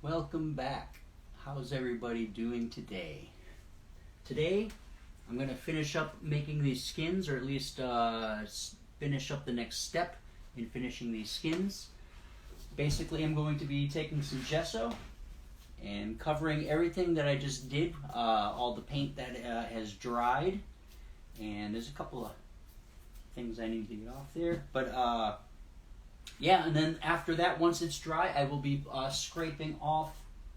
Welcome back. How's everybody doing today? Today, I'm going to finish up making these skins, or at least finish up the next step in finishing these skins. Basically, I'm going to be taking some gesso and covering everything that I just did, all the paint that has dried. And there's a couple of things I need to get off there. But yeah, and then after that, once it's dry, I will be scraping off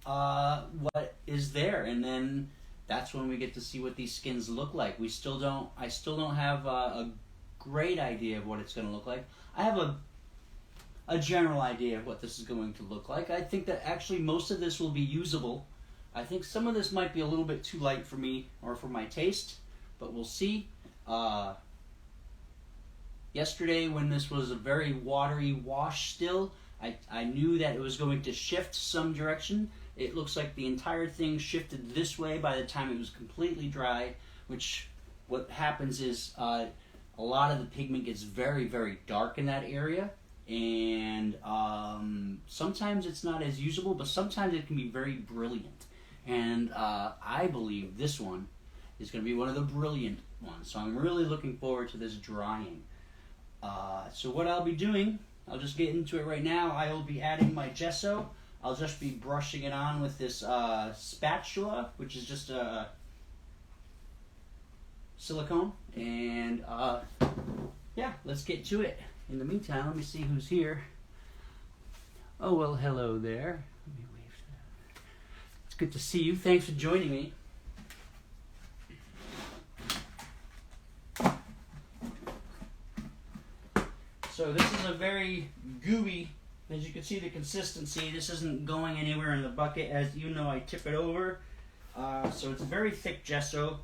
what is there, and then that's when we get to see what these skins look like. I still don't have a great idea of what it's going to look like. I have a general idea of what this is going to look like. I think that actually most of this will be usable. I think some of this might be a little bit too light for me or for my taste, but we'll see. Yesterday, when this was a very watery wash still, I knew that it was going to shift some direction. It looks like the entire thing shifted this way by the time it was completely dry, which what happens is a lot of the pigment gets very, very dark in that area, and sometimes it's not as usable, but sometimes it can be very brilliant. And I believe this one is going to be one of the brilliant ones, so I'm really looking forward to this drying. So what I'll be doing, I'll just get into it right now. I will be adding my gesso. I'll just be brushing it on with this spatula, which is just a silicone. And yeah, let's get to it. In the meantime, let me see who's here. Oh, well, hello there. Let me wave to that. It's good to see you. Thanks for joining me. So this is a very gooey, as you can see the consistency, this isn't going anywhere in the bucket. As you know, I tip it over. So it's very thick gesso.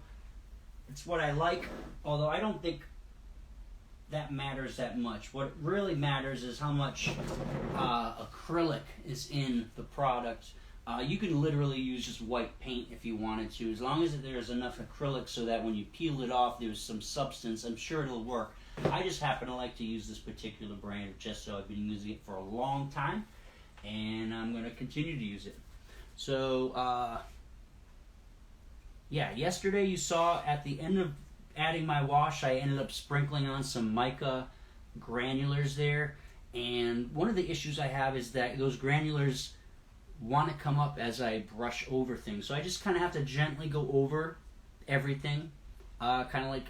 It's what I like, although I don't think that matters that much. What really matters is how much acrylic is in the product. You can literally use just white paint if you wanted to, as long as there's enough acrylic so that when you peel it off, there's some substance. I'm sure it'll work. I just happen to like to use this particular brand of gesso. I've been using it for a long time, and I'm going to continue to use it. So, yeah, yesterday you saw at the end of adding my wash, I ended up sprinkling on some mica granulars there, and one of the issues I have is that those granulars want to come up as I brush over things. So I just kind of have to gently go over everything, kind of like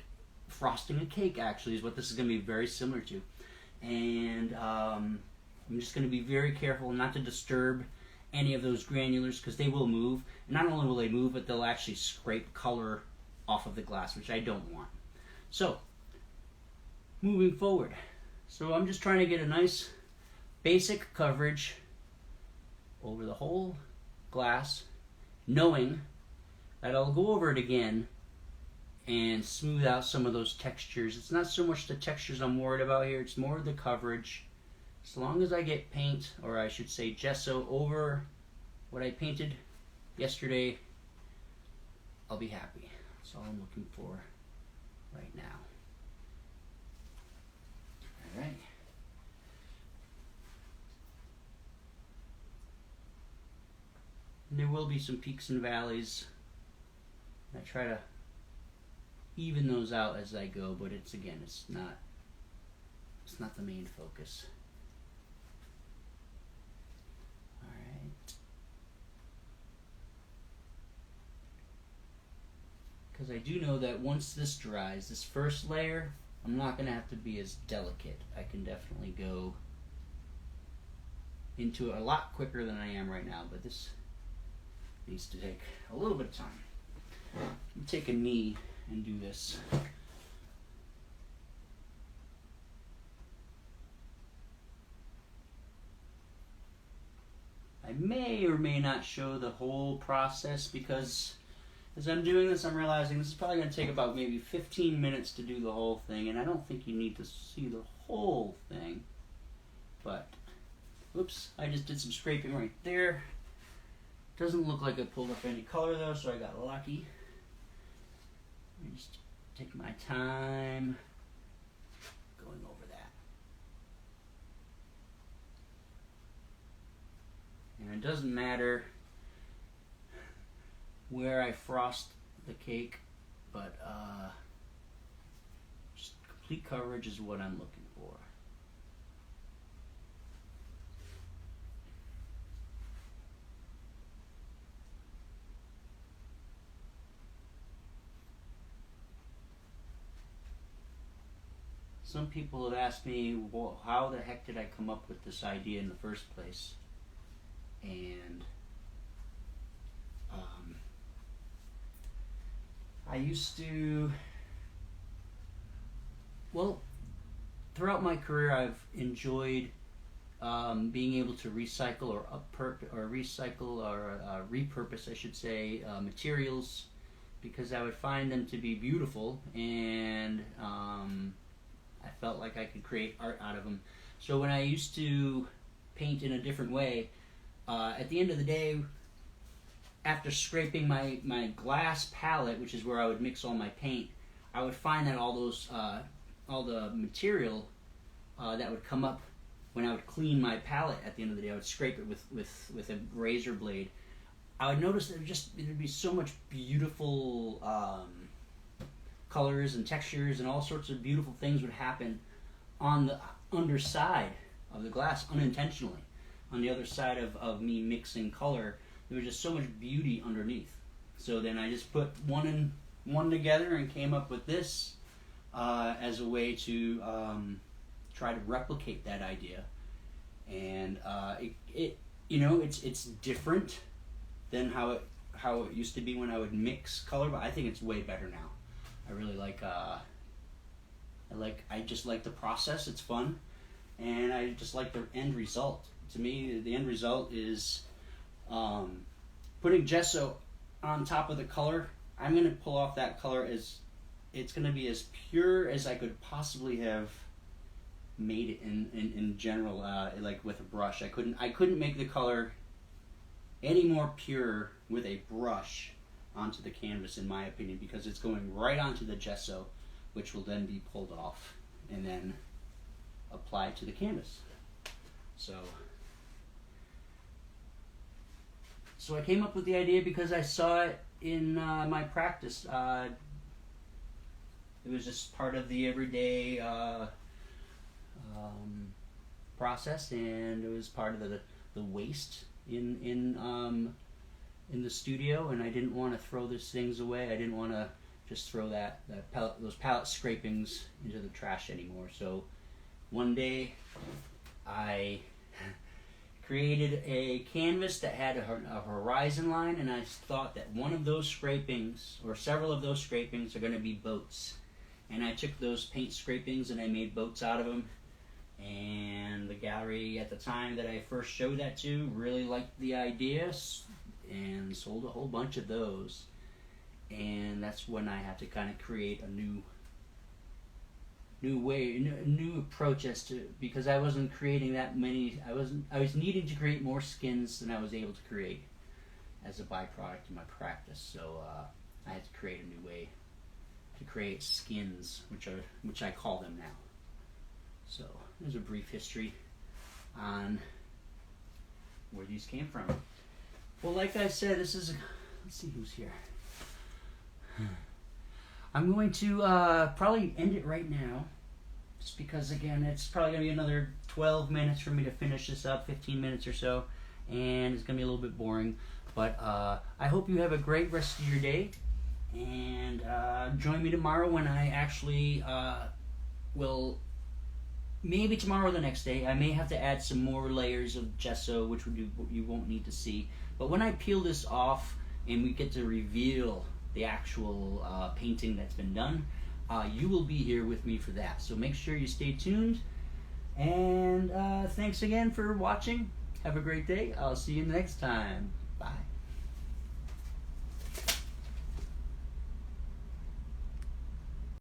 frosting a cake, actually, is what this is going to be very similar to. And I'm just going to be very careful not to disturb any of those granulars, because they will move. And not only will they move, but they'll actually scrape color off of the glass, which I don't want. So, moving forward. So I'm just trying to get a nice basic coverage over the whole glass, knowing that I'll go over it again and smooth out some of those textures. It's not so much the textures I'm worried about here, it's more the coverage. As long as I get paint, or I should say gesso, over what I painted yesterday, I'll be happy. That's all I'm looking for right now. Alright. And there will be some peaks and valleys. I try to even those out as I go, but it's not the main focus. Alright. Because I do know that once this dries, this first layer, I'm not going to have to be as delicate. I can definitely go into it a lot quicker than I am right now, but this needs to take a little bit of time. I'll take a knee and do this. I may or may not show the whole process, because as I'm doing this, I'm realizing this is probably going to take about maybe 15 minutes to do the whole thing, and I don't think you need to see the whole thing. But, oops, I just did some scraping right there. Doesn't look like I pulled up any color though, so I got lucky. Let me just take my time going over that. And it doesn't matter where I frost the cake, but just complete coverage is what I'm looking for. Some people have asked me, well, how the heck did I come up with this idea in the first place? And I used to, well, throughout my career I've enjoyed being able to recycle or repurpose, I should say, materials, because I would find them to be beautiful, and I felt like I could create art out of them. So when I used to paint in a different way, at the end of the day, after scraping my glass palette, which is where I would mix all my paint, I would find that all the material that would come up when I would clean my palette at the end of the day, I would scrape it with a razor blade. I would notice that there'd be so much beautiful colors and textures, and all sorts of beautiful things would happen on the underside of the glass unintentionally. On the other side of me mixing color, there was just so much beauty underneath. So then I just put one together and came up with this as a way to try to replicate that idea. And it's different than how it used to be when I would mix color, but I think it's way better now. I really like I just like the process. It's fun, and I just like the end result. To me, the end result is putting gesso on top of the color. I'm going to pull off that color it's going to be as pure as I could possibly have made it in general, like with a brush. I couldn't make the color any more pure with a brush onto the canvas, in my opinion, because it's going right onto the gesso, which will then be pulled off and then applied to the canvas. So I came up with the idea because I saw it in my practice. It was just part of the everyday process, and it was part of the waste in the studio, and I didn't want to throw those things away. I didn't want to just throw those palette scrapings into the trash anymore. So one day I created a canvas that had a horizon line, and I thought that one of those scrapings, or several of those scrapings, are going to be boats. And I took those paint scrapings and I made boats out of them. And the gallery at the time that I first showed that to really liked the idea and sold a whole bunch of those. And that's when I had to kind of create a new approach because I wasn't creating that many. I was needing to create more skins than I was able to create as a byproduct of my practice. So I had to create a new way to create skins, which I call them now. So there's a brief history on where these came from. Well, like I said, let's see who's here. I'm going to probably end it right now, just because, again, it's probably going to be another 12 minutes for me to finish this up, 15 minutes or so, and it's going to be a little bit boring. But I hope you have a great rest of your day, and join me tomorrow when I actually will, maybe tomorrow or the next day, I may have to add some more layers of gesso, which you won't need to see. But when I peel this off and we get to reveal the actual painting that's been done, you will be here with me for that. So make sure you stay tuned, and thanks again for watching. Have a great day. I'll see you next time. Bye.